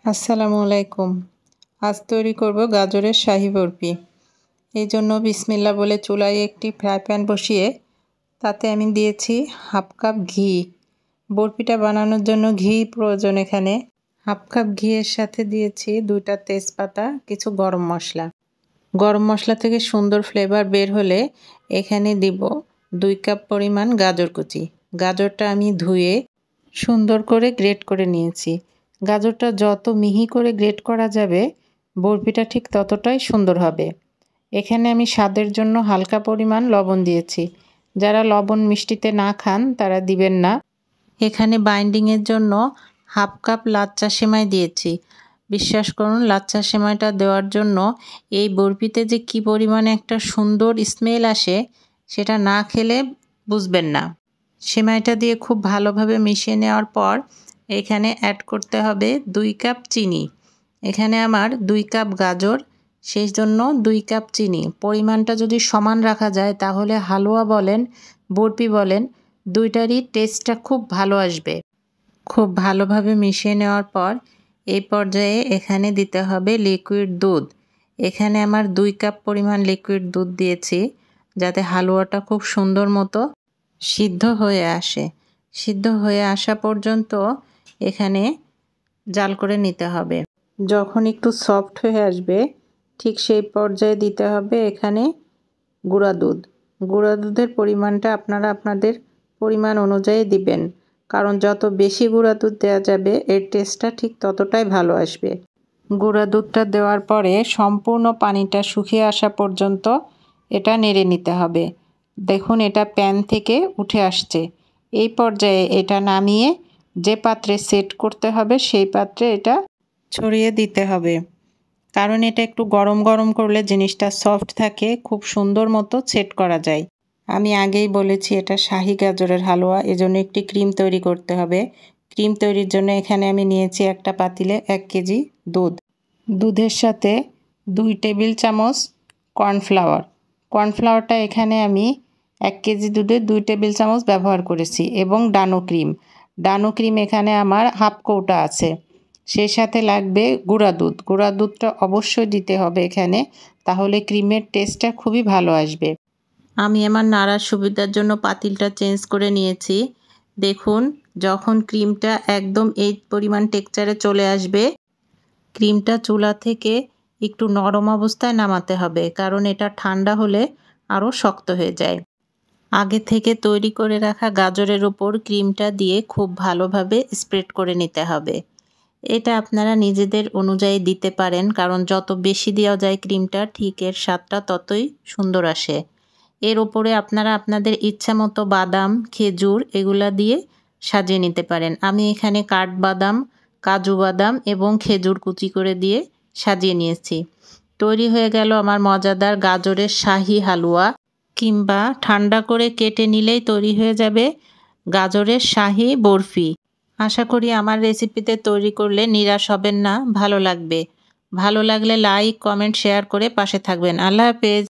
আসসালামু আলাইকুম। আজ তৈরি করব গাজরের শাহী বরফি। এই জন্য বিসমিল্লাহ বলে চুলায় একটি ফ্রাই প্যান বসিয়ে তাতে আমি দিয়েছি হাফ কাপ ঘি। বরফিটা বানানোর জন্য ঘি প্রয়োজন। এখানে হাফ কাপ ঘিয়ের সাথে দিয়েছি 2টা তেজপাতা, কিছু গরম মশলা। গরম মশলা থেকে সুন্দর ফ্লেভার বের হলে এখানে দিব 2 কাপ পরিমাণ গাজর কুচি। গাজরটা আমি ধুয়ে সুন্দর করে গ্রেট করে নিয়েছি। গাজরটা যত মিহি করে গ্রেট করা যাবে বরফিটা ঠিক ততটাই সুন্দর হবে। এখানে আমি স্বাদের জন্য হালকা পরিমাণ লবণ দিয়েছি। যারা লবণ মিষ্টিতে না খান তারা দিবেন না। এখানে বাইন্ডিংয়ের জন্য হাফ কাপ লাচ্চা সেমাই দিয়েছি। বিশ্বাস করুন, লাচ্চা সেমাইটা দেওয়ার জন্য এই বরফিতে যে কী পরিমাণে একটা সুন্দর স্মেল আসে সেটা না খেলে বুঝবেন না। সেমাইটা দিয়ে খুব ভালোভাবে মিশিয়ে নেওয়ার পর এখানে অ্যাড করতে হবে 2 কাপ চিনি। এখানে আমার 2 কাপ গাজর, সেই জন্য 2 কাপ চিনি। পরিমাণটা যদি সমান রাখা যায় তাহলে হালুয়া বলেন, বরফি বলেন, দুইটারই টেস্টটা খুব ভালো আসবে। খুব ভালোভাবে মিশিয়ে নেওয়ার পর এই পর্যায়ে এখানে দিতে হবে লিকুইড দুধ। এখানে আমার 2 কাপ পরিমাণ লিকুইড দুধ দিয়েছি যাতে হালুয়াটা খুব সুন্দর মতো সিদ্ধ হয়ে আসে। সিদ্ধ হয়ে আসা পর্যন্ত এখানে জাল করে নিতে হবে। যখন একটু সফট হয়ে আসবে ঠিক সেই পর্যায়ে দিতে হবে এখানে গুঁড়া দুধ। গুঁড়া দুধের পরিমাণটা আপনারা আপনাদের পরিমাণ অনুযায়ী দিবেন, কারণ যত বেশি গুঁড়া দুধ দেওয়া যাবে এর টেস্টটা ঠিক ততটাই ভালো আসবে। গুঁড়া দুধটা দেওয়ার পরে সম্পূর্ণ পানিটা শুকিয়ে আসা পর্যন্ত এটা নেড়ে নিতে হবে। দেখুন এটা প্যান থেকে উঠে আসছে। এই পর্যায়ে এটা নামিয়ে যে পাত্রে সেট করতে হবে সেই পাত্রে এটা ছড়িয়ে দিতে হবে, কারণ এটা একটু গরম গরম করলে জিনিসটা সফট থাকে, খুব সুন্দর মতো সেট করা যায়। আমি আগেই বলেছি এটা শাহী গাজরের হালুয়া, এজন্য একটি ক্রিম তৈরি করতে হবে। ক্রিম তৈরির জন্য এখানে আমি নিয়েছি একটা পাতিলে 1 কেজি দুধ। দুধের সাথে 2 টেবিল চামচ কর্নফ্লাওয়ার। কর্নফ্লাওয়ারটা এখানে আমি 1 কেজি দুধে 2 টেবিল চামচ ব্যবহার করেছি এবং ডানো ক্রিম। ডানো ক্রিম এখানে আমার হাফ কৌটা আছে। সেই সাথে লাগবে গুঁড়া দুধ। গুঁড়া দুধটা অবশ্যই দিতে হবে এখানে, তাহলে ক্রিমের টেস্টটা খুবই ভালো আসবে। আমি আমার নাড়ার সুবিধার জন্য পাতিলটা চেঞ্জ করে নিয়েছি। দেখুন যখন ক্রিমটা একদম এই পরিমাণ টেক্সচারে চলে আসবে, ক্রিমটা চুলা থেকে একটু নরম অবস্থায় নামাতে হবে, কারণ এটা ঠান্ডা হলে আরও শক্ত হয়ে যায়। আগে থেকে তৈরি করে রাখা গাজরের উপর ক্রিমটা দিয়ে খুব ভালোভাবে স্প্রেড করে নিতে হবে। এটা আপনারা নিজেদের অনুযায়ী দিতে পারেন, কারণ যত বেশি দেওয়া যায় ক্রিমটা ঠিক এর স্বাদটা ততই সুন্দর আসে। এর ওপরে আপনারা আপনাদের ইচ্ছা মতো বাদাম, খেজুর এগুলা দিয়ে সাজিয়ে নিতে পারেন। আমি এখানে কাঠবাদাম, কাজু বাদাম এবং খেজুর কুচি করে দিয়ে সাজিয়ে নিয়েছি। তৈরি হয়ে গেল আমার মজাদার গাজরের শাহী হালুয়া, কিংবা ঠান্ডা করে কেটে নিলেই তৈরি হয়ে যাবে গাজরের শাহী বরফি। আশা করি আমার রেসিপিতে তৈরি করলে নিরাশ হবেন না, ভালো লাগবে। ভালো লাগলে লাইক, কমেন্ট, শেয়ার করে পাশে থাকবেন। আল্লাহ হাফেজ।